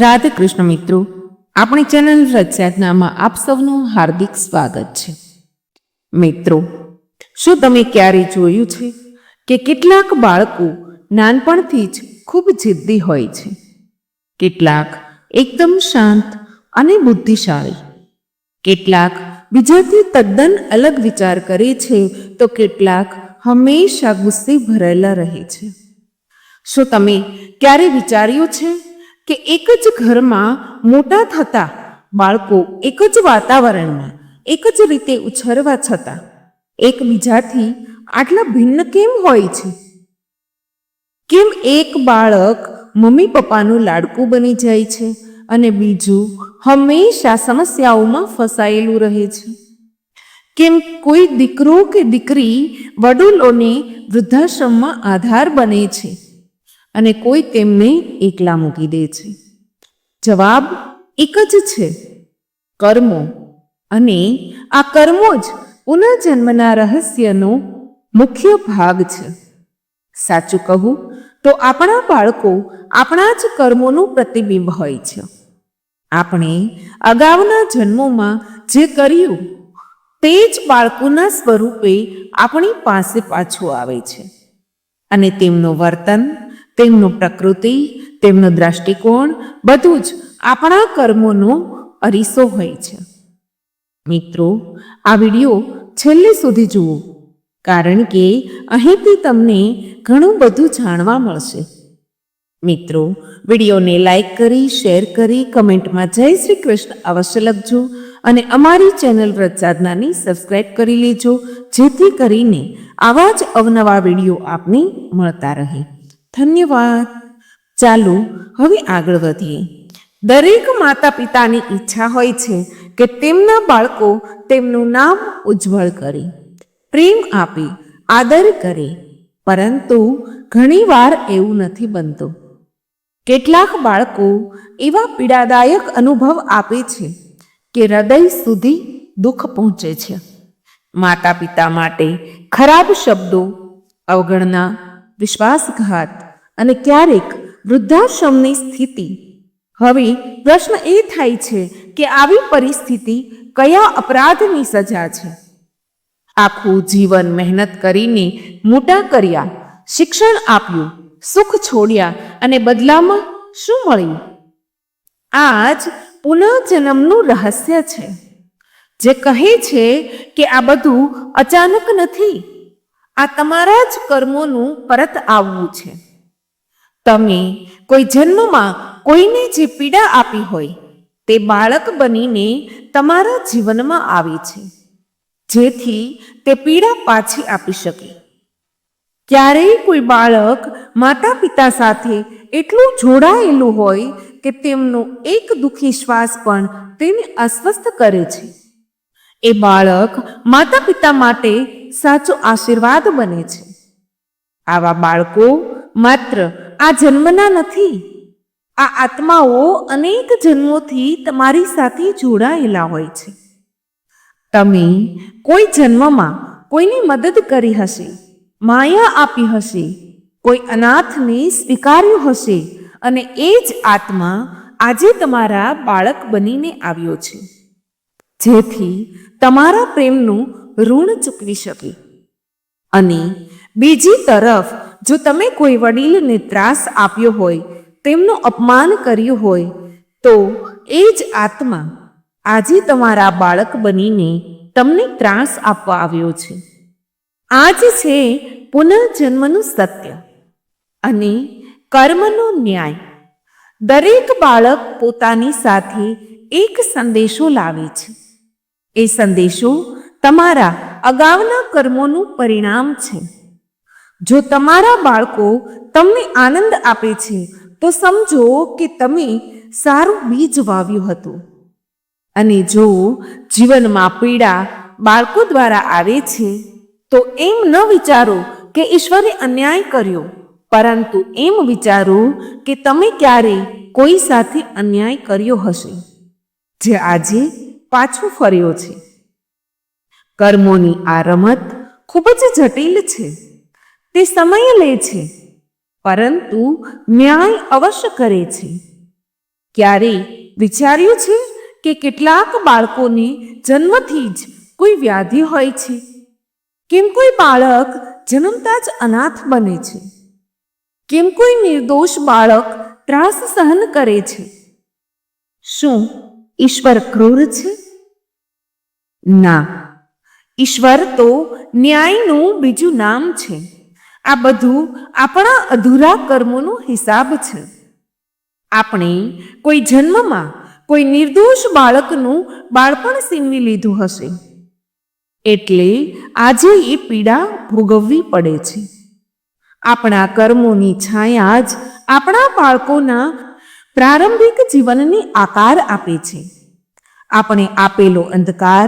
રાધે કૃષ્ણ મિત્રો, આપણી ચેનલ રચયાતનામાં આપ સૌનું હાર્દિક સ્વાગત છે. મિત્રો, શું તમે ક્યારે જોયું છે કે કેટલાક બાળકો નાનપણથી જ ખૂબ જિદ્દી હોય છે, કેટલાક એકદમ શાંત અને બુદ્ધિશાળી, કેટલાક બીજાથી તદ્દન અલગ વિચાર કરે છે, તો કેટલાક હંમેશા ગુસ્સે ભરેલા રહે છે. શું તમે ક્યારે વિચાર્યું છે કે એક જ ઘરમાં મોટા થતા બાળકો એક જ વાતાવરણમાં એક જ રીતે ઉછરવા છતાં એકબીજાથી આટલા ભિન્ન કેમ હોય છે? કેમ એક બાળક મમ્મી પપ્પાનું લાડકું બની જાય છે અને બીજું હંમેશા સમસ્યાઓમાં ફસાયેલું રહે છે? કેમ કોઈ દીકરો કે દીકરી વડીલોને વૃદ્ધાશ્રમમાં આધાર બને છે અને કોઈ તેમને એકલા મૂકી દે છે? જવાબ એક જ છે: કર્મો. અને આ કર્મો જ પુનર્જન્મના રહસ્યનો મુખ્ય ભાગ છે. સાચું કહું તો આપણા બાળકો આપણા જ કર્મોનું પ્રતિબિંબ હોય છે. આપણે અગાઉના જન્મોમાં જે કર્યું તે જ બાળકોના સ્વરૂપે આપણી પાસે પાછું આવે છે અને તેમનું વર્તન, તેમનું પ્રકૃતિ, તેમનો દ્રષ્ટિકોણ બધું જ આપણા કર્મોનો અરીસો હોય છે. મિત્રો, આ વિડીયો છેલ્લે સુધી જુઓ, કારણ કે અહીંથી તમને ઘણું બધું જાણવા મળશે. મિત્રો, વિડીયોને લાઈક કરી, શેર કરી, કમેન્ટમાં જય શ્રી કૃષ્ણ અવશ્ય લખજો અને અમારી ચેનલ રચસાધનાની સબસ્ક્રાઈબ કરી લેજો, જેથી કરીને આવા જ અવનવા વિડીયો આપને મળતા રહે. ધન્યવાદ. ચાલો હવે આગળ વધીએ. દરેક માતા પિતાની ઈચ્છા હોય છે કે તેમના બાળકો તેમનું નામ ઉજ્જવળ કરે, પ્રેમ આપે, આદર કરે, પરંતુ ઘણીવાર એવું નથી બનતું. કેટલાક બાળકો એવા પીડાદાયક અનુભવ આપે છે કે હૃદય સુધી દુઃખ પહોંચે છે. માતા પિતા માટે ખરાબ શબ્દો, અવગણના, વિશ્વાસઘાત અને ક્યારેક વૃદ્ધાશ્રમની સ્થિતિ. હવે પ્રશ્ન એ થાય છે કે આવી પરિસ્થિતિ કયા અપરાધની સજા છે? આખું જીવન મહેનત કરીને મોટા કર્યા, શિક્ષણ આપ્યું, સુખ છોડ્યા અને બદલામાં શું મળ્યું? આ જ પુનર્જન્મનું રહસ્ય છે, જે કહે છે કે આ બધું અચાનક નથી. આ તમારા જ કર્મોનું પરત આવવું છે. તમે કોઈ જન્મમાં કોઈને જે પીડા આપી હોય તે બાળક બનીને તમારા જીવનમાં આવે છે, જેથી તે પીડા પાછી આપી શકે. ક્યારેય કોઈ બાળક માતા પિતા સાથે એટલું જોડાયેલું હોય કે તેમનો એક દુઃખી શ્વાસ પણ તેને અસ્વસ્થ કરે છે. એ બાળક માતા પિતા માટે સાચો આશીર્વાદ બને છે. આવા બાળકો માત્ર આ જન્મના નથી, આ આત્માઓ અનેક જન્મોથી તમારી સાથે જોડાયેલા હોય છે. તમે કોઈ જન્મમાં કોઈની મદદ કરી હશે, માયા આપી હશે, કોઈ અનાથને સ્વીકાર્યું હશે અને એ જ આત્મા આજે તમારા બાળક બનીને આવ્યો છે, જેથી તમારા પ્રેમનું ઋણ ચૂકવી શકે. અને બીજી તરફ જો તમે કોઈ વડીલને ત્રાસ આપ્યો હોય, તેમનું અપમાન કર્યું હોય, તો એ જ આત્મા આજે તમારા બાળક બનીને તમને ત્રાસ આપવા આવ્યો છે. આ જ છે પુનર્જન્મનું સત્ય અને કર્મનો ન્યાય. દરેક બાળક પોતાની સાથે એક સંદેશો લાવે છે. એ સંદેશો તમારા અગાઉના કર્મોનું પરિણામ છે. જો તમારા બાળકો તમને આનંદ આપે છે, તો સમજો કે તમે સારું બીજ વાવ્યું હતું. અને જો જીવનમાં પીડા બાળકો દ્વારા આવે છે, તો એમ ન વિચારો કે ઈશ્વરે અન્યાય કર્યો, પરંતુ એમ વિચારો કે તમે ક્યારેય કોઈ સાથે અન્યાય કર્યો હશે, જે આજે પાછો ફર્યો છે. કર્મોની આ રમત ખૂબ જ જટિલ છે. તે સમય લે છે, પરંતુ ન્યાય અવશ્ય કરે છે. ક્યારેય વિચાર્યું છે કે કેટલાક બાળકોને જન્મથી જ કોઈ વ્યાધિ હોય છે? કેમ કોઈ બાળક જન્મતા જ અનાથ બને છે? કેમ કોઈ નિર્દોષ બાળક ત્રાસ સહન કરે છે? શું ઈશ્વર ક્રૂર છે? ના, ઈશ્વર તો ન્યાયનું બીજું નામ છે. આ બધું આપણા અધૂરા કર્મોનો હિસાબ છે. આપણે કોઈ જન્મમાં કોઈ નિર્દોષ બાળકનું બાળપણ છીનવી લીધું હશે, એટલે આજે એ પીડા ભોગવવી પડે છે. આપણા કર્મોની છાયા જ આપણા બાળકોના પ્રારંભિક જીવનને આકાર આપે છે. આપણે આપેલો અંધકાર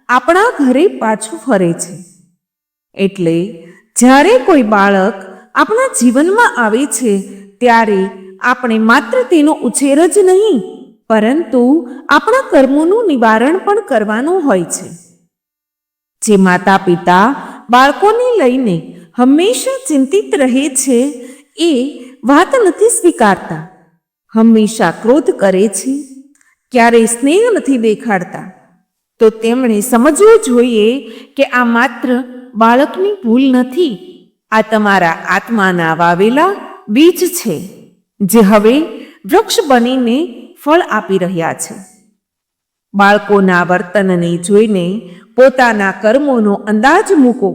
આપણા ઘરે પાછું ફરે છે. એટલે જ્યારે કોઈ બાળક આપણા જીવનમાં આવે છે, ત્યારે આપણે માત્ર તેનો ઉછેર જ નહીં, પરંતુ આપણા કર્મોનું નિવારણ પણ કરવાનું હોય છે. જે માતા પિતા બાળકોને લઈને હંમેશા ચિંતિત રહે છે, એ વાત નથી સ્વીકારતા. હંમેશા ક્રોધ કરે છે, ક્યારેય સ્નેહ નથી દેખાડતા. તો તેમણે સમજવું જોઈએ કે આ માત્ર બાળકની ભૂલ નથી, આ તમારા આત્માના વાવેલા બીજ છે, જે હવે વૃક્ષ બનીને ફળ આપી રહ્યા છે. બાળકોના વર્તનને જોઈને પોતાના કર્મોનો અંદાજ મૂકો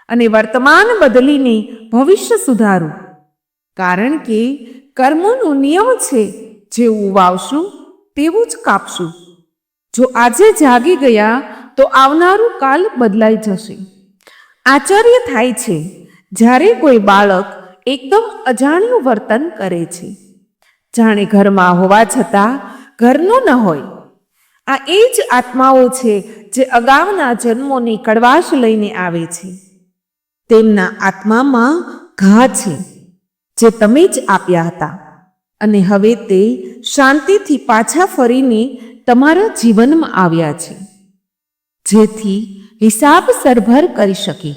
અને વર્તમાન બદલીને ભવિષ્ય સુધારો. કારણ કે કર્મોનો નિયમ છે, જેવું વાવશું તેવું જ કાપશું. જો આજે જાગી ગયા તો આવનારું કાલ બદલાઈ જશે. આશ્ચર્ય થાય છે જ્યારે કોઈ બાળક એકદમ અજાણ્યું વર્તન કરે છે, જાણે ઘરમાં હોવા છતાં ઘરનો ન હોય. આ એ જ આત્માઓ છે જે અગાઉના જન્મોની કડવાશ લઈને આવે છે. તેમના આત્મામાં ઘા છે, જે તમે જ આપ્યા હતા, અને હવે તે શાંતિથી પાછા ફરીને તમારા જીવનમાં આવ્યા છે, જેથી હિસાબ સરભર કરી શકે.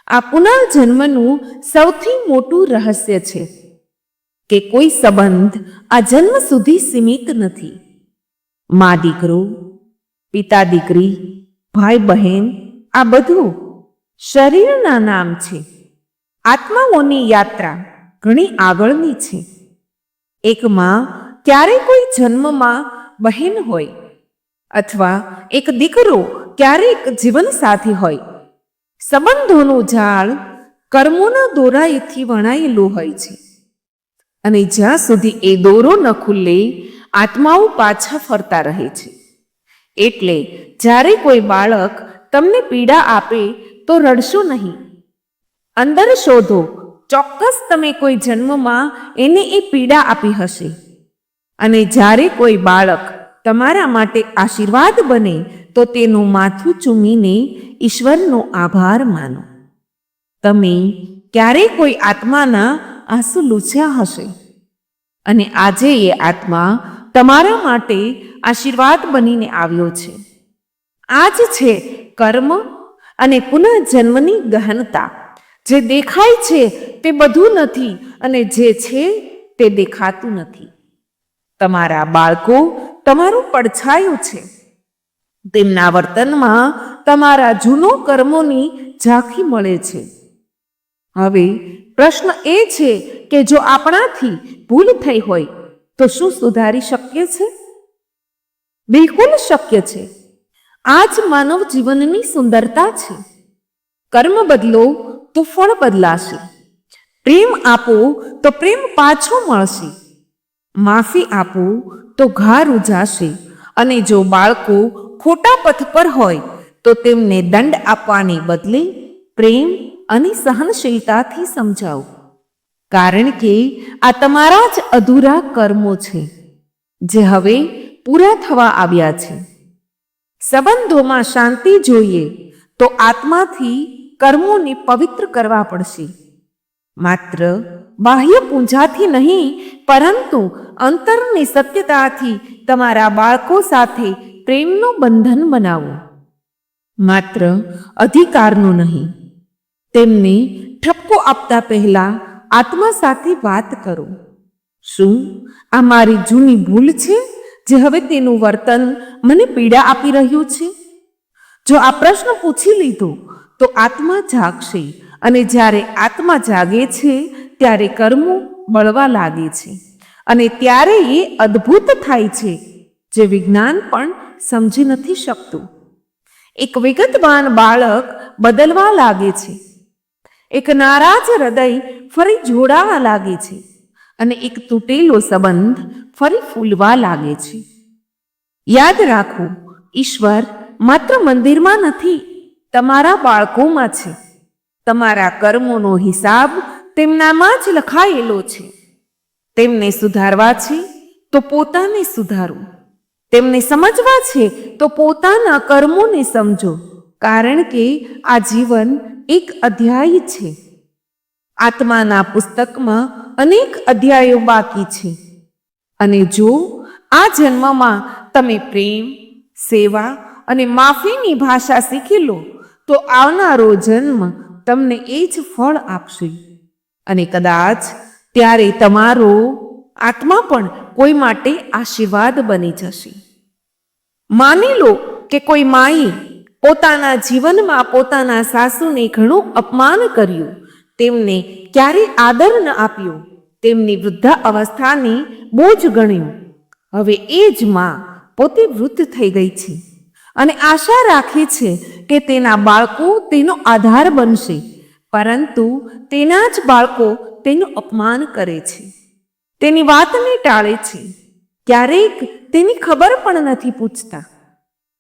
આ પુનર્જન્મનું સૌથી મોટું રહસ્ય છે કે કોઈ સંબંધ આ જન્મ સુધી સીમિત નથી. મા દીકરો, પિતા દીકરી, ભાઈ બહેન, આ બધું શરીરના નામ છે. આત્માઓની યાત્રા ઘણી આગળની છે. એક માં ક્યારેય કોઈ જન્મમાં બહેન હોય, અથવા એક દીકરો ક્યારેક જીવનસાથી હોય. સંબંધોનું ઝાડ કર્મોના દોરાએથી વણાયેલું હોય છે, અને જ્યાં સુધી એ દોરો ન ખુલ્લે, આત્માઓ પાછા ફરતા રહે છે. એટલે જ્યારે કોઈ બાળક તમને પીડા આપે તો રડશો નહીં. અંદર શોધો, ચોક્કસ તમે કોઈ જન્મમાં એને એ પીડા આપી હશે. અને જ્યારે કોઈ બાળક તમારા માટે આશીર્વાદ બને તો તેનું માથું ચૂમીને ઈશ્વરનો આભાર માનો. તમે ક્યારેય કોઈ આત્માના આંસુ લૂછ્યા હશે, અને આજે એ આત્મા તમારા માટે આશીર્વાદ બનીને આવ્યો છે. આ જ છે કર્મ અને પુનઃજન્મની ગહનતા. જે દેખાય છે તે બધું નથી, અને જે છે તે દેખાતું નથી. તમારા બાળકો તમારું પડછાયું છે. તેમના વર્તનમાં તમારા જૂનો કર્મોની ઝાંખી મળે છે. હવે પ્રશ્ન એ છે કે જો આપણાથી ભૂલ થઈ હોય તો શું સુધારી શકીએ છે? બિલકુલ શક્ય છે. આ જ માનવ જીવનની સુંદરતા છે. કર્મ બદલો તો ફળ બદલાશે. પ્રેમ આપો તો પ્રેમ પાછો મળશે. માફી આપો તો ઘા રૂઝાશે. અને જો બાળકો ખોટા પથ પર હોય તો તેમને દંડ આપવાને બદલે પ્રેમ અને સહનશીલતાથી સમજાવો. કારણ કે આ તમારા જ અધૂરા કર્મો છે, જે હવે પૂરા થવા આવ્યા છે. સંબંધોમાં શાંતિ જોઈએ તો આત્માથી કર્મોને પવિત્ર કરવા પડશે. માત્ર બાહ્ય પૂજાથી નહીં, પરંતુ અંતરની સત્યતાથી તમારા બાળકો સાથે પ્રેમનું બંધન બનાવો. માત્ર અધિકારનું નહીં. તેમને ઠપકો આપતા પહેલા આત્મા સાથે વાત કરો. શું આ મારી જૂની ભૂલ છે જે હવે તેનું વર્તન મને પીડા આપી રહ્યું છે? જો આ પ્રશ્ન પૂછી લીધો તો આત્મા જાગશે, અને જ્યારે આત્મા જાગે છે ત્યારે કર્મો બળવા લાગે છે, અને ત્યારે એ અદ્ભુત થાય છે જે વિજ્ઞાન પણ સમજી નથી શકતું. એક વિગતવાન બાળક બદલવા લાગે છે, એક નારાજ હૃદય ફરી જોડાવા લાગે છે, અને એક તૂટેલો સંબંધ ફરી ફૂલવા લાગે છે. યાદ રાખો, ઈશ્વર માત્ર મંદિરમાં નથી, તમારા બાળકોમાં છે. તમારા કર્મોનો હિસાબ તેમનામાં જ લખાયેલો છે. તેમને સુધારવા છે તો પોતાને સુધારો, તેમને સમજવા છે તો પોતાના કર્મોને સમજો, કારણ કે આ જીવન એક અધ્યાય છે. આત્માના પુસ્તકમાં અનેક અધ્યાયો બાકી છે, અને જો આ જન્મમાં તમે પ્રેમ, સેવા અને માફીની ભાષા શીખી લો તો આવનારો જન્મ તમને એ જ ફળ આપશે, અને કદાચ ત્યારે તમારો આત્મા પણ કોઈ માટે આશીર્વાદ બની જશે. માની લો કે કોઈ માએ પોતાના જીવનમાં પોતાના સાસુને ઘણું અપમાન કર્યું, તેમને ક્યારેય આદર ન આપ્યો, તેમની વૃદ્ધા અવસ્થાને બોજ ગણ્યું. હવે એ જ માં પોતે વૃદ્ધ થઈ ગઈ છે અને આશા રાખે છે કે તેના બાળકો તેનો આધાર બનશે, પરંતુ તેના જ બાળકો તેનું અપમાન કરે છે, તેની વાતને ટાળે છે, ક્યારેક તેની ખબર પણ નથી પૂછતા.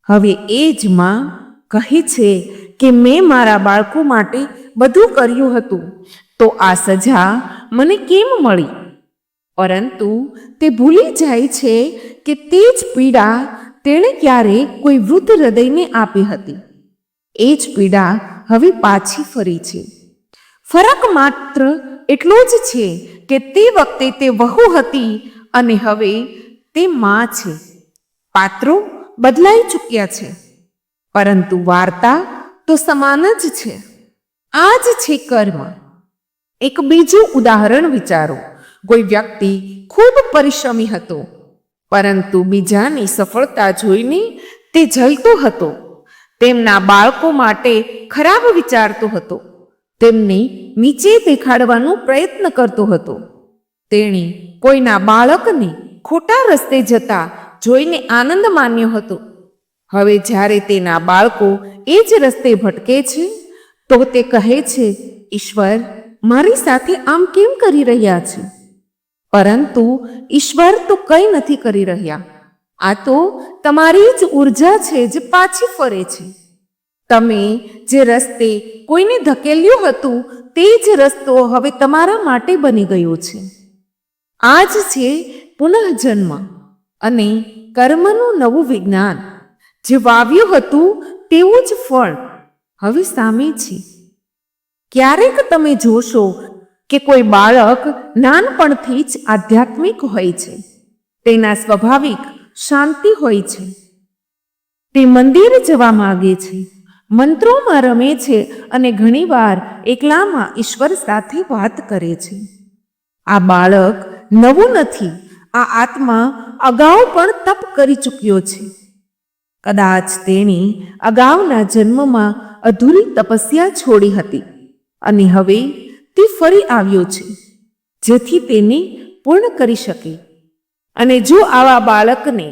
હવે એ જ માં કહે છે કે મેં મારા બાળકો માટે બધું કર્યું હતું, તો આ સજા મને કેમ મળી? પરંતુ તે ભૂલી જાય છે કે તે જ પીડા તેણે ક્યારેક કોઈ વૃદ્ધ હૃદયને આપી હતી. એ જ પીડા હવે પાછી ફરી છે. ફરક માત્ર એટલો જ છે કે તે વખતે તે વહુ હતી અને હવે તે માં છે. પાત્રો બદલાઈ ચૂક્યા છે, પરંતુ વાર્તા તો સમાન જ છે. આ જ છે કર્મ. એક બીજું ઉદાહરણ વિચારો. કોઈ વ્યક્તિ ખૂબ પરિશ્રમી હતો, પરંતુ બીજાની સફળતા જોઈને તે જલતો હતો. તેમના બાળકો માટે ખરાબ વિચારતો હતો, તેમને નીચે દેખાડવાનો પ્રયત્ન કરતો હતો. તેણે કોઈના બાળકને ખોટા રસ્તે જતા જોઈને આનંદ માન્યો હતો. હવે જ્યારે તેના બાળકો એ જ રસ્તે ભટકે છે તો તે કહે છે, ઈશ્વર મારી સાથે આમ કેમ કરી રહ્યા છે? પરંતુ ઈશ્વર તો કંઈ નથી કરી રહ્યા. આ તો તમારી જ ઉર્જા છે જે પાછી ફરે છે. તમે જે રસ્તે કોઈને ધકેલ્યું હતું તે જ રસ્તો હવે તમારા માટે બની ગયો છે. આ જ છે પુનઃજન્મ અને કર્મનું નવું વિજ્ઞાન. જે વાવ્યું હતું તેવું જ ફળ હવે સામે છે. ક્યારેક તમે જોશો કે કોઈ બાળક નાનપણથી જ આધ્યાત્મિક હોય છે. તેના સ્વાભાવિક શાંતિ હોય છે. તે મંદિર જવા માગે છે, મંત્રોમાં રમે છે અને ઘણીવાર એકલામાં ઈશ્વર સાથે વાત કરે છે. આ બાળક નવું નથી. આ આત્મા અગાઉ પણ તપ કરી ચૂક્યો છે. કદાચ તેણે અગાઉના જન્મમાં અધૂરી તપસ્યા છોડી હતી અને હવે તે ફરી આવ્યો છે જેથી તેને પૂર્ણ કરી શકે. અને જો આવા બાળકને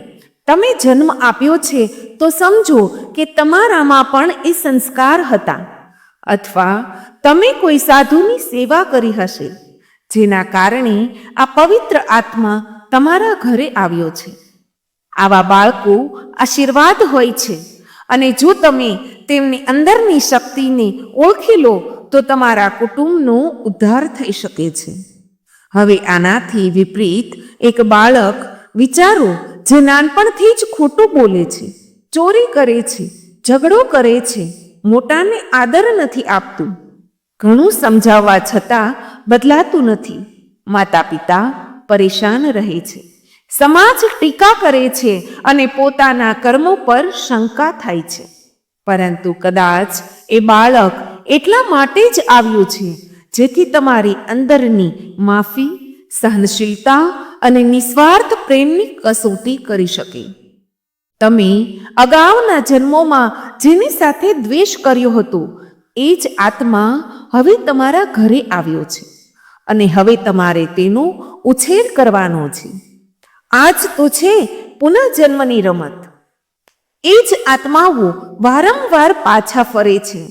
તમે જન્મ આપ્યો છે તો સમજો કે તમારામાં પણ એ સંસ્કાર હતા, અથવા તમે કોઈ સાધુની સેવા કરી હશે જેના કારણે આ પવિત્ર આત્મા તમારા ઘરે આવ્યો છે. આવા બાળકો આશીર્વાદ હોય છે, અને જો તમે તેમની અંદરની શક્તિને ઓળખી લો તો તમારા કુટુંબનો ઉદ્ધાર થઈ શકે છે. હવે આનાથી વિપરીત એક બાળક વિચારો જે નાનપણથી જ ખોટું બોલે છે, ચોરી કરે છે, ઝઘડો કરે છે, મોટાને આદર નથી આપતું, ઘણું સમજાવવા છતાં બદલાતું નથી. માતા પિતા પરેશાન રહે છે, સમાજ ટીકા કરે છે અને પોતાના કર્મો પર શંકા થાય છે. પરંતુ કદાચ એ બાળક એટલા માટે જ આવ્યું છે જેથી તમારી અંદરની માફી, સહનશીલતા અને નિસ્વાર્થ પ્રેમની કસોટી કરી શકે. તમે અગાઉના જન્મોમાં જેની સાથે દ્વેષ કર્યો હતો એ જ આત્મા હવે તમારા ઘરે આવ્યો છે અને હવે તમારે તેનો ઉછેર કરવાનો છે. આ જ તો છે પુનઃજન્મની રમત. એ જ આત્માઓ વારંવાર પાછા ફરે છે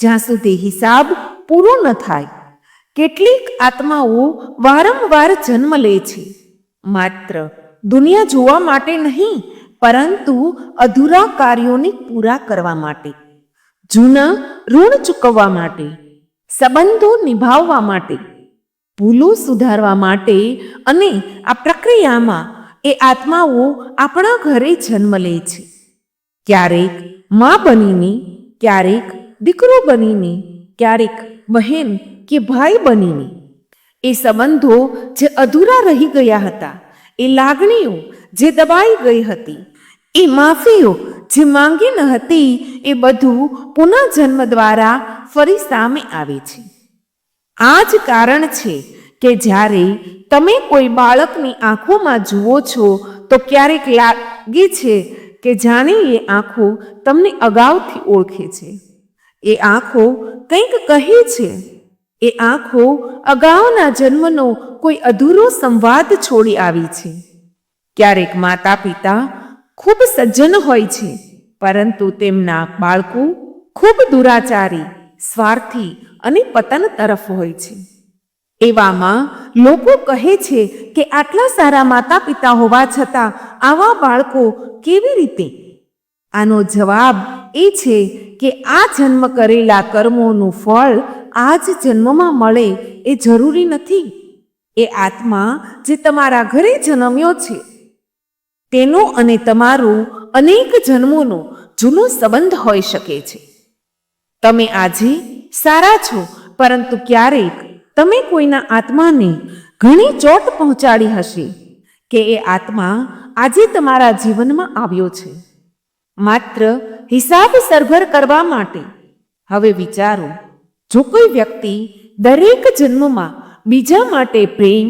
જ્યાં સુધી હિસાબ પૂરો ન થાય. કેટલીક આત્માઓ વારંવાર જન્મ લે છે, માત્ર દુનિયા જોવા માટે નહીં, પરંતુ અધૂરા કાર્યોને પૂરા કરવા માટે, જૂના ઋણ ચૂકવવા માટે, સંબંધો નિભાવવા માટે, ભૂલો સુધારવા માટે. અને આ પ્રક્રિયામાં એ આત્માઓ આપણા ઘરે જન્મ લે છે, ક્યારેક મા બનીને, ક્યારેક દીકરો બનીને, ક્યારેક બહેન કે ભાઈ બનીને. એ સંબંધો જે અધૂરા રહી ગયા હતા, એ લાગણીઓ જે દબાઈ ગઈ હતી, એ માફીઓ જે માંગી ન હતી, એ બધું પુનઃજન્મ દ્વારા ફરી સામે આવે છે. આ જ કારણ છે કે જ્યારે તમે કોઈ બાળકની આંખોમાં જુઓ છો તો ક્યારેક લાગે છે કે જાણે એ આંખો તમને અગાઉથી ઓળખે છે. એ આંખો કંઈક કહે છે. એ આંખો અગાઉના જન્મનો કોઈ અધૂરો સંવાદ છોડી આવી છે. ક્યારેક માતા પિતા ખૂબ સજ્જન હોય છે, પરંતુ તેમના બાળકો ખૂબ દુરાચારી, સ્વાર્થી અને પતન તરફ હોય છે. એવામાં લોકો કહે છે કે આટલા સારા માતા પિતા હોવા છતાં આવા બાળકો કેવી રીતે? આનો જવાબ એ છે કે આ જન્મ કરેલા કર્મોનું ફળ આ જ જન્મમાં મળે એ જરૂરી નથી. એ આત્મા જે તમારા ઘરે જન્મ્યો છે તેનો અને તમારો અનેક જન્મોનો જૂનો સંબંધ હોઈ શકે છે. તમે આજે સારા છો, પરંતુ ક્યારેક તમે કોઈના આત્માને ઘણી ચોટ પહોંચાડી હશે કે એ આત્મા આજે તમારા જીવનમાં આવ્યો છે માત્ર હિસાબ સરભર કરવા માટે. હવે વિચારો, જો કોઈ વ્યક્તિ દરેક જન્મમાં બીજા માટે પ્રેમ,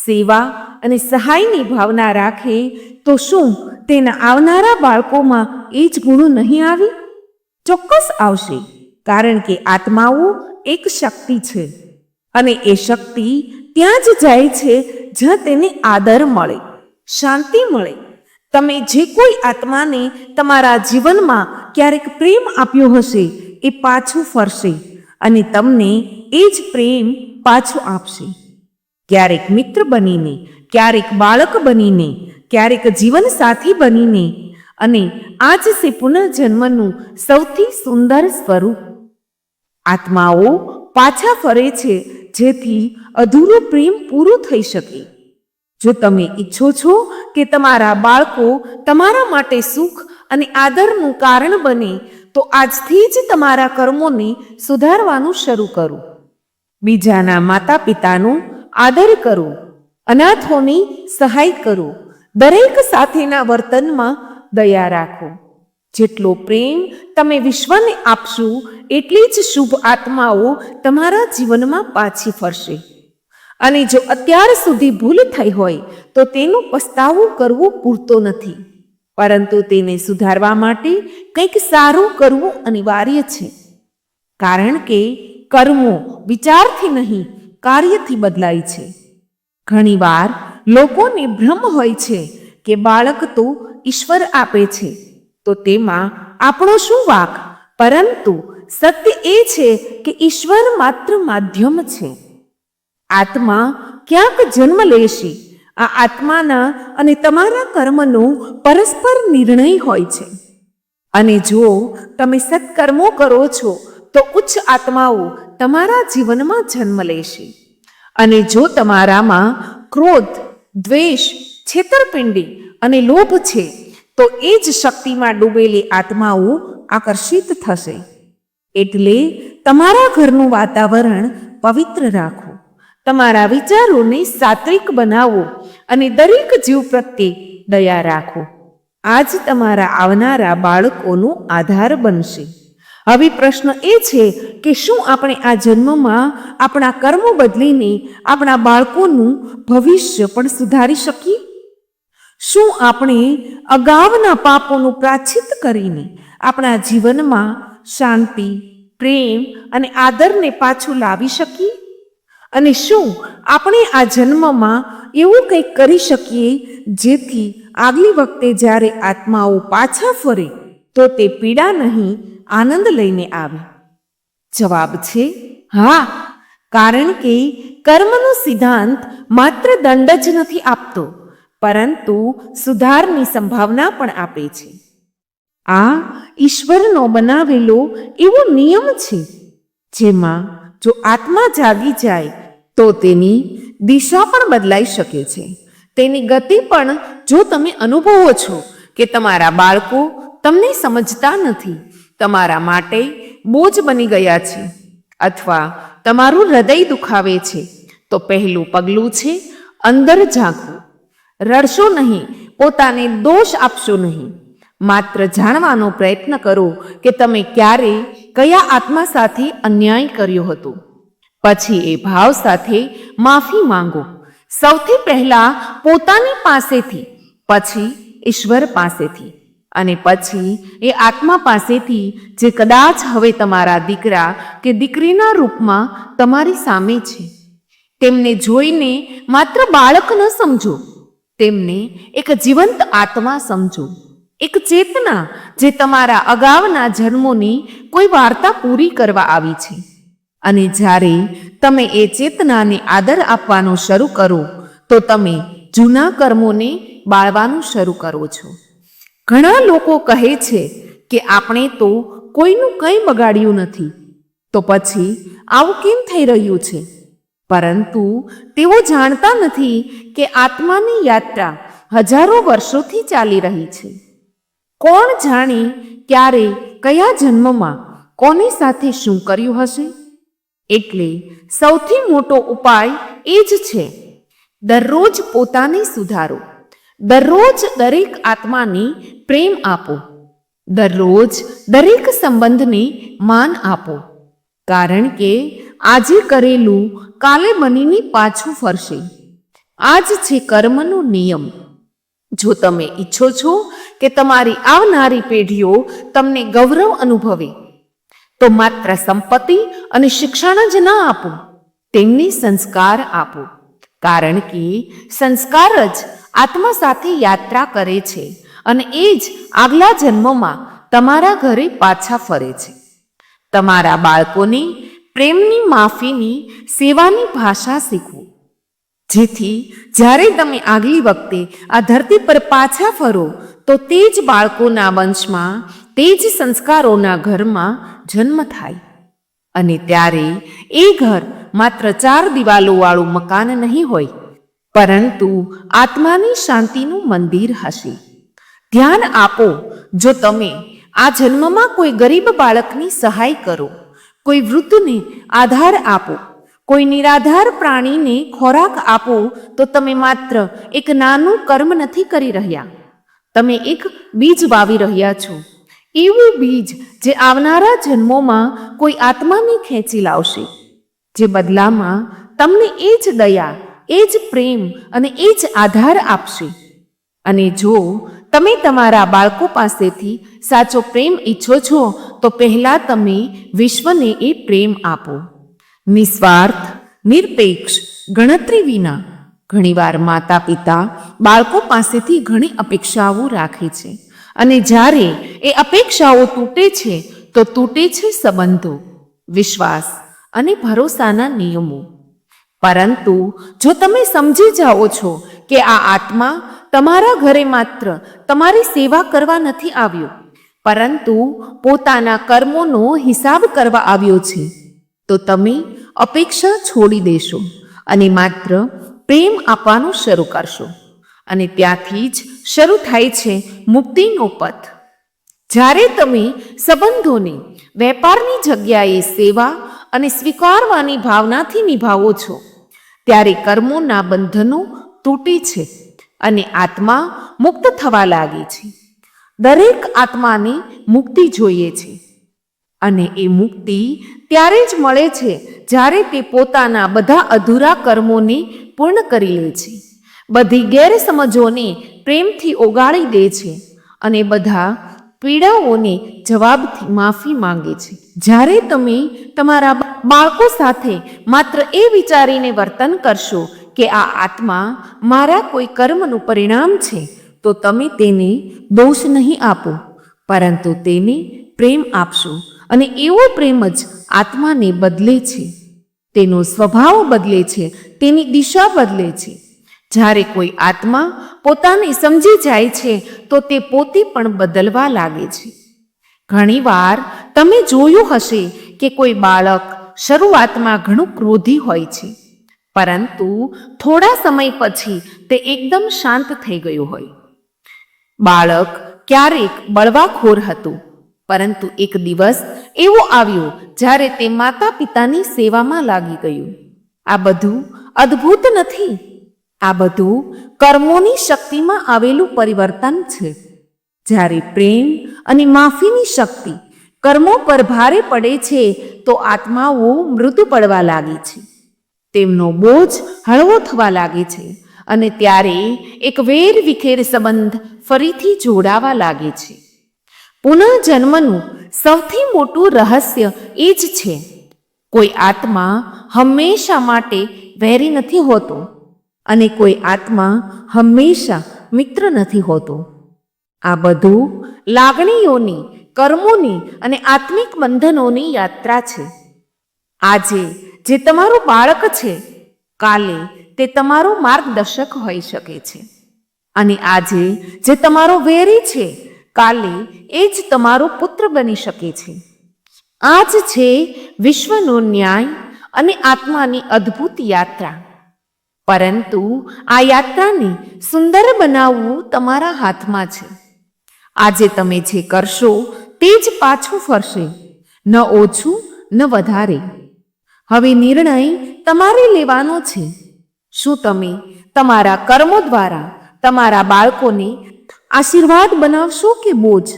સેવા અને સહાયની ભાવના રાખે તો શું તેના આવનારા બાળકોમાં એ જ ગુણો નહીં આવે? ચોક્કસ આવશે, કારણ કે આત્માઓ એક શક્તિ છે અને એ શક્તિ ત્યાં જ જાય છે જ્યાં તેને આદર મળે, શાંતિ મળે. તમે જે કોઈ આત્માને તમારા જીવનમાં ક્યારેક પ્રેમ આપ્યો હશે એ પાછું ફરશે અને તમને એ જ પ્રેમ પાછો આપશે. ક્યારેક મિત્ર બનીને, ક્યારેક બાળક બનીને, ક્યારેક જીવનસાથી બનીને. અને આ જ છે પુનઃજન્મનું સૌથી સુંદર સ્વરૂપ. આત્માઓ પાછા ફરે છે જેથી અધૂરો પ્રેમ પૂરો થઈ શકે. જો તમે ઈચ્છો છો કે તમારા બાળકો તમારા માટે સુખ અને આદરનું કારણ બને, તો આજથી જ તમારા કર્મોને સુધારવાનું શરૂ કરો. બીજાના માતા પિતાનો આદર કરો, અનાથોની સહાય કરો, દરેક સાથેના વર્તનમાં દયા રાખો. જેટલો પ્રેમ તમે વિશ્વને આપશો એટલી જ શુભ આત્માઓ તમારા જીવનમાં પાછી ફરશે. અને જો અત્યાર સુધી ભૂલ થઈ હોય તો તેનો પસ્તાવો કરવો પૂરતો નથી, પરંતુ તેને સુધારવા માટે કંઈક સારું કરવું અનિવાર્ય છે. કારણ કે કર્મો વિચારથી નહીં, કાર્યથી બદલાય છે. ઘણીવાર લોકોને ભ્રમ હોય છે કે બાળક તો ઈશ્વર આપે છે, તો તેમાં આપણો શું વાંક? પરંતુ સત્ય એ છે કે ઈશ્વર માત્ર માધ્યમ છે. આત્મા ક્યાંક જન્મ લેશે. આ આત્માના અને તમારા કર્મનો પરસ્પર નિર્ણય હોય છે. અને જો તમે સત્કર્મો કરો છો તો ઉચ્ચ આત્માઓ તમારા જીવનમાં જન્મ લેશે. અને જો તમારામાં ક્રોધ, દ્વેષ, છેતરપિંડી અને લોભ છે તો એ જ શક્તિમાં ડૂબેલી આત્માઓ આકર્ષિત થશે. એટલે તમારા ઘરનું વાતાવરણ પવિત્ર રાખો, તમારા વિચારોને સાત્વિક બનાવો અને દરેક જીવ પ્રત્યે દયા રાખો. આજ તમારા આવનારા બાળકોનો આધાર બનશે. હવે પ્રશ્ન એ છે કે શું આપણે આ જન્મમાં આપણા કર્મો બદલીને આપણા બાળકોનું ભવિષ્ય પણ સુધારી શકીએ? શું આપણે અગાઉના પાપોનું પ્રાયશ્ચિત્ત કરીને આપણા જીવનમાં શાંતિ, પ્રેમ અને આદરને પાછું લાવી શકીએ? અને શું આપણે આ જન્મમાં એવું કંઈક કરી શકીએ જેથી આગલી વખતે જ્યારે આત્માઓ પાછા ફરે તો તે પીડા નહીં, આનંદ લઈને આવે? જવાબ છે હા, કારણ કે કર્મનો સિદ્ધાંત માત્ર દંડ જ નથી આપતો, પરંતુ સુધારની સંભાવના પણ આપે છે. આ ઈશ્વરનો બનાવેલો એવો નિયમ છે જેમાં જો આત્મા જાગી જાય તો તેની દિશા પણ બદલાઈ શકે છે. તેની ગતિ પણ જો તમે અનુભવો છો કે તમારા બાળકો તમને સમજતા નથી, તમારા માટે બોજ બની ગયા છે, અથવા તમારું હૃદય દુખાવે છે, તો પહેલું પગલું છે અંદર ઝાંકવું. રડશો નહીં, પોતાને દોષ આપશો નહીં, માત્ર જાણવાનો પ્રયત્ન કરો કે તમે ક્યારે કયા આત્મા સાથે અન્યાય કર્યો હતો. પછી એ ભાવ સાથે માફી માંગો. સૌથી પહેલા પોતાની પાસેથી, પછી ઈશ્વર પાસેથી, અને પછી એ આત્મા પાસેથી જે કદાચ હવે તમારા દીકરા કે દીકરીના રૂપમાં તમારી સામે છે. તેમને જોઈને માત્ર બાળક ન સમજો, તેમને એક જીવંત આત્મા સમજો, એક ચેતના જે તમારા અગાઉના જન્મોની કોઈ વાર્તા પૂરી કરવા આવી છે. અને જ્યારે તમે એ ચેતનાને આદર આપવાનો શરૂ કરો તો તમે જૂના કર્મોને બાળવાનું શરૂ કરો છો. ઘણા લોકો કહે છે કે આપણે તો કોઈનું કંઈ બગાડ્યું નથી, તો પછી આવું કેમ થઈ રહ્યું છે? પરંતુ તેઓ જાણતા નથી કે આત્માની યાત્રા હજારો વર્ષોથી ચાલી રહી છે. કોણ જાણે ક્યારે, કયા જન્મમાં કોની સાથે શું કર્યું હશે? એટલે સૌથી મોટો ઉપાય એ જ છે, દરરોજ પોતાને સુધારો. દરરોજ દરેક આત્માને પ્રેમ આપો. દરરોજ દરેક સંબંધને માન આપો, કારણ કે આજે કરેલું કાલે બનીને પાછું ફરશે. આ જ છે કર્મનો નિયમ. જો તમે ઈચ્છો છો કે તમારી આવનારી પેઢીઓ તમને ગૌરવ અનુભવે, તો માત્ર સંપત્તિ અને શિક્ષણ જ ના આપો, તેમને સંસ્કાર આપો. કારણ કે સંસ્કાર જ આત્મા સાથે યાત્રા કરે છે અને એ જ આગલા જન્મમાં તમારા ઘરે પાછા ફરે છે. તમારા બાળકોને પ્રેમની, માફીની, સેવાની ભાષા શીખવો, જેથી જ્યારે તમે આગલી વખતે આ ધરતી પર પાછા ફરો તો તે જ બાળકોના વંશમાં, તે જ સંસ્કારોના ઘરમાં જન્મ થાય. અને ત્યારે એ ઘર માત્ર 4 દિવાલોવાળું મકાન નહીં હોય, પરંતુ આત્માની શાંતિનું મંદિર હશે. ધ્યાન આપો, જો તમે આ જન્મમાં કોઈ ગરીબ બાળકની સહાય કરો, કોઈ વૃદ્ધને આધાર આપો, કોઈ નિરાધાર પ્રાણીને ખોરાક આપો, તો તમે માત્ર એક નાનું કર્મ નથી કરી રહ્યા, તમે એક બીજ વાવી રહ્યા છો. એવું બીજ જે આવનારા જન્મોમાં કોઈ આત્માને ખેંચી લાવશે, જે બદલામાં તમને એ જ દયા, એ જ પ્રેમ અને એ જ આધાર આપશે. અને જો તમે તમારા બાળકો પાસેથી સાચો પ્રેમ ઈચ્છો છો, તો પહેલાં તમે વિશ્વને એ પ્રેમ આપો, નિસ્વાર્થ, નિરપેક્ષ, ગણતરી વિના. ઘણીવાર માતા પિતા બાળકો પાસેથી ઘણી અપેક્ષાઓ રાખે છે, અને જ્યારે એ અપેક્ષાઓ તૂટે છે તો તૂટે છે સંબંધો, વિશ્વાસ અને ભરોસાના નિયમો. પરંતુ જો તમે સમજી જાઓ છો કે આ આત્મા તમારા ઘરે માત્ર તમારી સેવા કરવા નથી આવ્યો, પરંતુ પોતાના કર્મોનો હિસાબ કરવા આવ્યો છે, તો તમે અપેક્ષા છોડી દેશો અને માત્ર પ્રેમ આપવાનું શરૂ કરશો. અને ત્યાંથી જ શરૂ થાય છે મુક્તિનો પથ. જ્યારે તમે સંબંધોને વેપારની જગ્યાએ સેવા અને સ્વીકારવાની ભાવનાથી નિભાવો છો, ત્યારે કર્મોના બંધનો તૂટે છે અને આત્મા મુક્ત થવા લાગે છે. દરેક આત્માને મુક્તિ જોઈએ છે. અને એ મુક્તિ ત્યારે જ મળે છે જ્યારે તે પોતાના બધા અધૂરા કર્મોને પૂર્ણ કરી લે છે, બધી ગેરસમજોને પ્રેમથી ઓગાળી દે છે અને બધા પીડાઓને જવાબથી માફી માંગે છે. જ્યારે તમે તમારા બાળકો સાથે માત્ર એ વિચારીને વર્તન કરશો કે આ આત્મા મારા કોઈ કર્મનું પરિણામ છે, તો તમે તેને દોષ નહીં આપો, પરંતુ તેને પ્રેમ આપશો અને એવો પ્રેમ જ આત્માને બદલે છે, તેનો સ્વભાવ બદલે છે, તેની દિશા બદલે છે. જ્યારે કોઈ આત્મા પોતાને સમજી જાય છે તો તે પોતે પણ બદલવા લાગે છે. ઘણીવાર તમે જોયું હશે કે કોઈ બાળક શરૂઆતમાં ઘણું ક્રોધી હોય છે, પરંતુ થોડા સમય પછી તે એકદમ શાંત થઈ ગયું હોય. બાળક ક્યારેક બળવાખોર હતું, પરંતુ એક દિવસ એવો આવ્યો જ્યારે તે માતા પિતાની સેવામાં લાગી ગયું. આ બધું અદ્ભુત નથી, આ બધું કર્મોની શક્તિમાં આવેલું પરિવર્તન છે. જ્યારે પ્રેમ અને માફીની શક્તિ કર્મો પર ભારે પડે છે તો આત્માઓ મૃદુ પડવા લાગે છે, તેમનો બોજ હળવો થવા લાગે છે અને ત્યારે એક વેર વિખેર સંબંધ ફરીથી જોડાવા લાગે છે. પુનઃજન્મનું સૌથી મોટું રહસ્ય એ જ છે. કોઈ આત્મા હંમેશા માટે વેરી નથી હોતો અને કોઈ આત્મા હંમેશા મિત્ર નથી હોતો. આ બધું લાગણીઓની, કર્મોની અને આત્મિક બંધનોની યાત્રા છે. આજે જે તમારું બાળક છે, કાલે તે તમારો માર્ગદર્શક હોઈ શકે છે, અને આજે જે તમારો વેરી છે, કાલે એ જ તમારો પુત્ર બની શકે છે. આ જ છે વિશ્વનો ન્યાય અને આત્માની અદ્ભુત યાત્રા. પરંતુ આ યાત્રાને સુંદર બનાવવું તમારા હાથમાં છે. આજે તમે જે કરશો તે જ પાછું ફરશે, ન ઓછું ન વધારે. હવે નિર્ણય તમારે લેવાનો છે. શું તમે તમારા કર્મો દ્વારા તમારા બાળકોને આશીર્વાદ બનાવશો કે બોજ?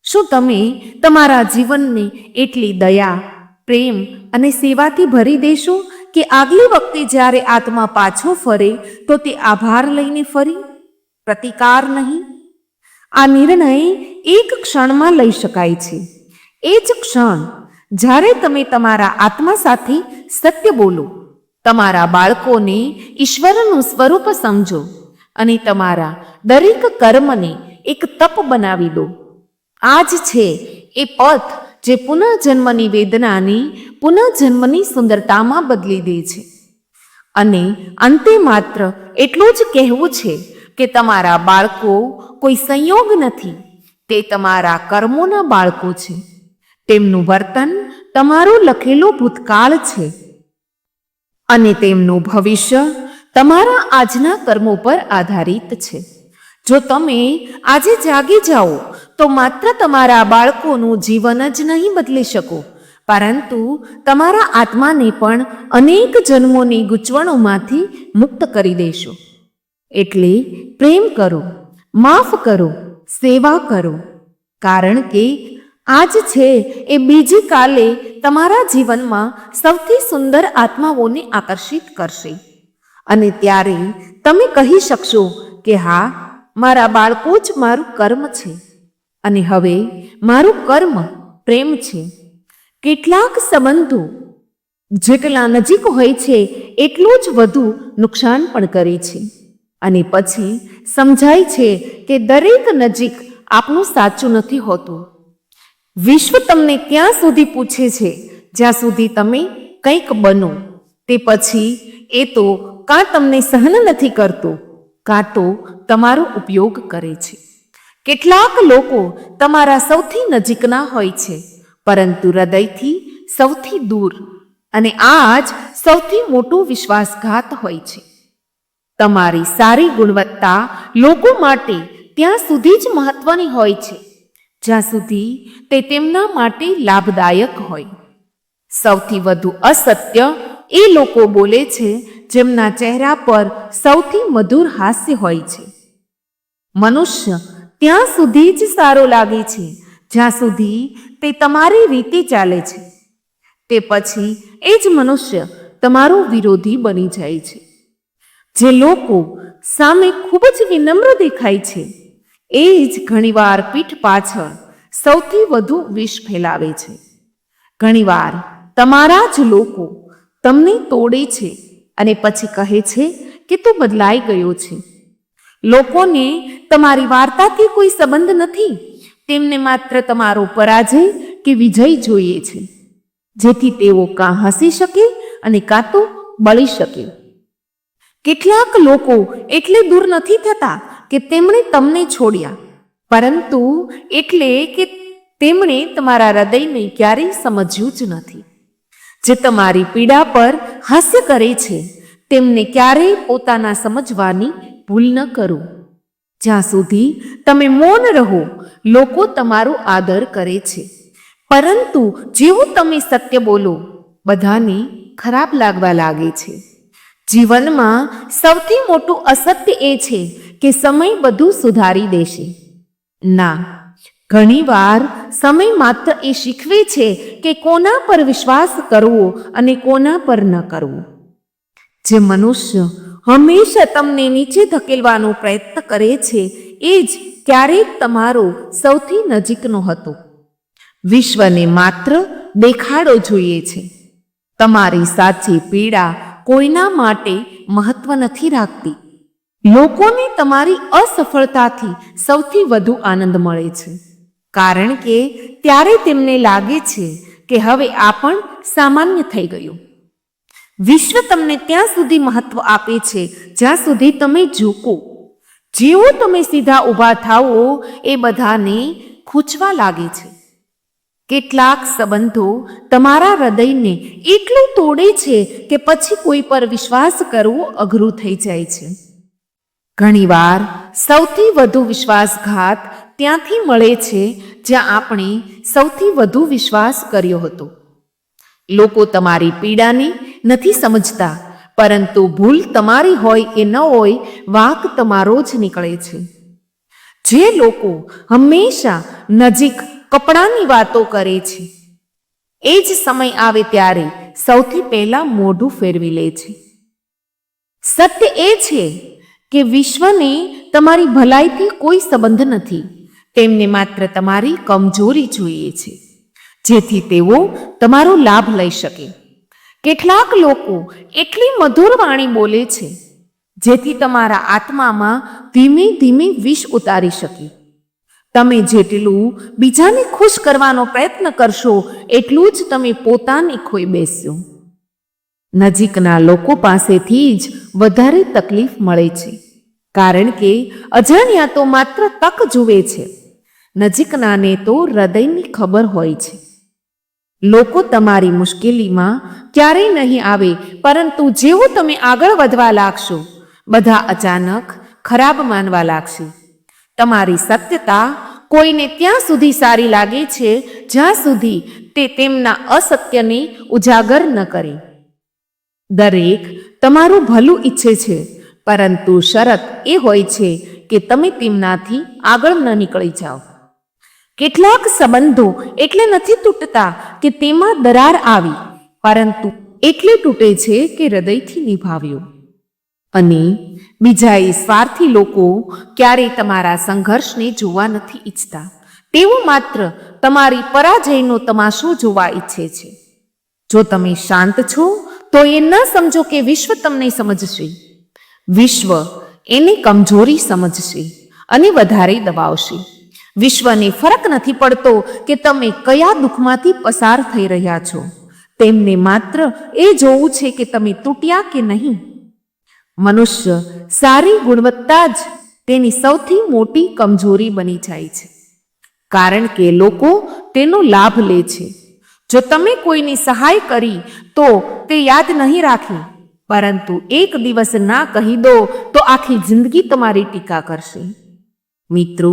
શું તમે તમારા જીવનને એટલી દયા, પ્રેમ અને સેવાથી ભરી દેશો કે આગલી વખતે જ્યારે આત્મા પાછો ફરે તો તે આભાર લઈને ફરે, પ્રતિકાર નહીં? આ નિર્ણય એક ક્ષણમાં લઈ શકાય છે. એ જ ક્ષણ જ્યારે તમે તમારા આત્મા સાથે સત્ય બોલો, તમારા બાળકોને ઈશ્વરનું સ્વરૂપ સમજો અને તમારા દરેક કર્મને એક તપ બનાવી દો. આ જ છે એ પથ જે પુનઃજન્મની વેદનાને પુનઃજન્મની સુંદરતામાં બદલી દે છે. અને અંતે માત્ર એટલું જ કહેવું છે કે તમારા બાળકો કોઈ સંયોગ નથી, તે તમારા કર્મોના બાળકો છે. તેમનું વર્તન તમારું લખેલું ભૂતકાળ છે અને તેમનું ભવિષ્ય તમારા આજના કર્મો પર આધારિત છે. જો તમે આજે જાગી જાઓ તો માત્ર તમારા બાળકોનું જીવન જ નહીં બદલી શકો, પરંતુ તમારા આત્માને પણ અનેક જન્મોની ગૂંચવણોમાંથી મુક્ત કરી દેશો. એટલે પ્રેમ કરો, માફ કરો, સેવા કરો, કારણ કે આજ છે એ બીજી કાલે તમારા જીવનમાં સૌથી સુંદર આત્માઓને આકર્ષિત કરશે. અને ત્યારે તમે કહી શકશો કે હા, મારા બાળકો જ મારું કર્મ છે અને હવે મારું કર્મ પ્રેમ છે. કેટલાક સંબંધો જેટલા નજીક હોય છે એટલું જ વધુ નુકસાન પણ કરે છે, અને પછી સમજાય છે કે દરેક નજીક આપનું સાચું નથી હોતું. વિશ્વ તમને ત્યાં સુધી પૂછે છે જ્યાં સુધી તમે કંઈક બનો. તે પછી એ તો કાં તમને સહન નથી કરતો, કાં તો તમારો ઉપયોગ કરે છે. કેટલાક લોકો તમારા સૌથી નજીકના હોય છે, પરંતુ હૃદયથી સૌથી દૂર, અને આ જ સૌથી મોટું વિશ્વાસઘાત હોય છે. તમારી સારી ગુણવત્તા લોકો માટે ત્યાં સુધી જ મહત્વની હોય છે જ્યાં સુધી તે તેમના માટે લાભદાયક હોય. સૌથી વધુ અસત્ય એ લોકો બોલે છે જેમના ચહેરા પર સૌથી મધુર હાસ્ય હોય છે. મનુષ્ય ત્યાં સુધી જ સારો લાગે છે જ્યાં સુધી તે તમારી રીતે ચાલે છે, તે પછી એ જ મનુષ્ય તમારો વિરોધી બની જાય છે. જે લોકો સામે ખૂબ જ વિનમ્ર દેખાય છે, એ જ ઘણીવાર પીઠ પાછળ સૌથી વધુ વિષ ફેલાવે છે. ઘણીવાર તમારા જ લોકો તમને તોડે છે અને પછી કહે છે કે તું બદલાઈ ગયો છે. લોકોને તમારી વાર્તાથી કોઈ સંબંધ નથી, તેમને માત્ર તમારો પરાજય કે વિજય જોઈએ છે, જેથી તેઓ કાં હસી શકે અને કાં તો બળી શકે. કેટલાક લોકો એટલે દૂર નથી થતા કે તેમણે તમને છોડ્યા, પરંતુ એટલે કે તેમણે તમારા હૃદયને ક્યારેય સમજ્યું જ નથી. જે તમારી પીડા પર હાસ્ય કરે છે, તેમને ક્યારેય પોતાના સમજવાની ભૂલ ન કરો. જ્યાં સુધી તમે મૌન રહો, લોકો તમારો આદર કરે છે, પરંતુ જેવું તમે સત્ય બોલો, બધાને ખરાબ લાગવા લાગે છે. જીવનમાં સૌથી મોટું અસત્ય એ છે કે સમય બધું સુધારી દેશે. ના, ઘણીવાર સમય માત્ર એ શીખવે છે કે કોના પર વિશ્વાસ કરવો અને કોના પર ન કરવો. જે મનુષ્ય હંમેશા તમને નીચે ધકેલવાનો પ્રયત્ન કરે છે, એ જ ક્યારેક તમારો સૌથી નજીકનો હતો. વિશ્વને માત્ર દેખાડો જોઈએ છે. તમારી સાચી પીડા કોઈના માટે મહત્વ નથી રાખતી. લોકોને તમારી અસફળતાથી સૌથી વધુ આનંદ મળે છે, કારણ કે ત્યારે તેમને લાગે છે કે હવે આ પણ સામાન્ય થઈ ગયું. વિશ્વ તમને ત્યાં સુધી મહત્વ આપે છે જ્યાં સુધી તમે ઝૂકો. જેવો તમે સીધા ઊભા થાઓ, એ બધાને ખૂંચવા લાગે છે. કેટલાક સંબંધો તમારા હૃદયને એટલું તોડે છે કે પછી કોઈ પર વિશ્વાસ કરવો અઘરું થઈ જાય છે. ઘણીવાર સૌથી વધુ વિશ્વાસઘાત ત્યાંથી મળે છે જ્યાં આપણે સૌથી વધુ વિશ્વાસ કર્યો હતો. લોકો તમારી પીડાને નથી સમજતા, પરંતુ ભૂલ તમારી હોય કે ન હોય, વાંક તમારો જ નીકળે છે. જે લોકો હંમેશા નજીક કપડાની વાતો કરે છે, એ જ સમય આવે ત્યારે સૌથી પહેલા મોઢું ફેરવી લે છે. સત્ય એ છે કે વિશ્વને તમારી ભલાઈથી કોઈ સંબંધ નથી. તેમને માત્ર તમારી કમજોરી જોઈએ છે, જેથી તેઓ તમારો લાભ લઈ શકે. કેટલાક લોકો એટલી મધુર વાણી બોલે છે, જેથી તમારા આત્મામાં ધીમે ધીમે વિષ ઉતારી શકે. તમે જેટલું બીજાને ખુશ કરવાનો પ્રયત્ન કરશો, એટલું જ તમે પોતાને ખોઈ બેસશો. નજીકના લોકો પાસેથી જ વધારે તકલીફ મળે છે, કારણ કે અજાણ્યા તો માત્ર તક જુએ છે, નજીકનાને તો હૃદયની ખબર હોય છે. લોકો તમારી મુશ્કેલીમાં ક્યારેય નહીં આવે, પરંતુ જેવો તમે આગળ વધવા લાગશો, બધા અચાનક ખરાબ માનવા લાગશે. તમારી સત્યતા કોઈને ત્યાં સુધી સારી લાગે છે જ્યાં સુધી તે તેમના અસત્યને ઉજાગર ન કરે. દરેક તમારું ભલું ઈચ્છે છે, પરંતુ શરત એ હોય છે કે તમે તેમનાથી આગળ ન નીકળી જાઓ. કેટલાક સંબંધો એટલે નથી તૂટતા કે તેમાં દરાર આવી, પરંતુ એટલે તૂટે છે કે હૃદયથી નિભાવ્યો. અને બીજા સ્વાર્થી લોકો ક્યારેય તમારા સંઘર્ષને જોવા નથી ઈચ્છતા. તેઓ માત્ર તમારી પરાજયનો તમાશો જોવા ઈચ્છે છે. જો તમે શાંત છો, તો એ ન સમજો કે વિશ્વ તમને સમજશે. વિશ્વ એની કમજોરી સમજશે અને વધારે દબાવશે. વિશ્વને ફરક નથી પડતો કે તમે કયા દુઃખમાંથી પસાર થઈ રહ્યા છો. તેમને માત્ર એ જોવું છે કે તમે તૂટ્યા કે નહીં. મનુષ્ય સારી ગુણવત્તા જ તેની સૌથી મોટી કમજોરી બની જાય છે, કારણ કે લોકો તેનો લાભ લે છે. જો તમે કોઈની સહાય કરી તો તે યાદ નહીં રાખે, પરંતુ એક દિવસ ના કહી દો તો આખી જિંદગી તમારી ટીકા કરશે. મિત્રો,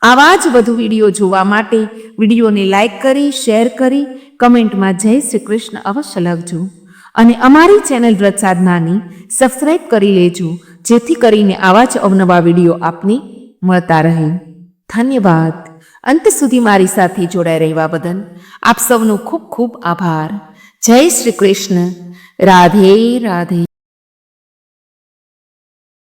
આવા જ વધુ વિડીયો જોવા માટે વિડીયોને લાઈક કરી, શેર કરી, કમેન્ટમાં જય શ્રી કૃષ્ણ અવશ્ય લખજો. અને અમારી ચેનલ વ્રત સાધનાની સબસ્ક્રાઈબ કરી લેજો, જેથી કરીને આવા જ અવનવા વિડીયો આપને મળતા રહે. ધન્યવાદ. અંત સુધી મારી સાથે જોડાઈ રહેવા બદલ આપ સૌનો ખૂબ ખૂબ આભાર. જય શ્રી કૃષ્ણ. રાધે રાધે.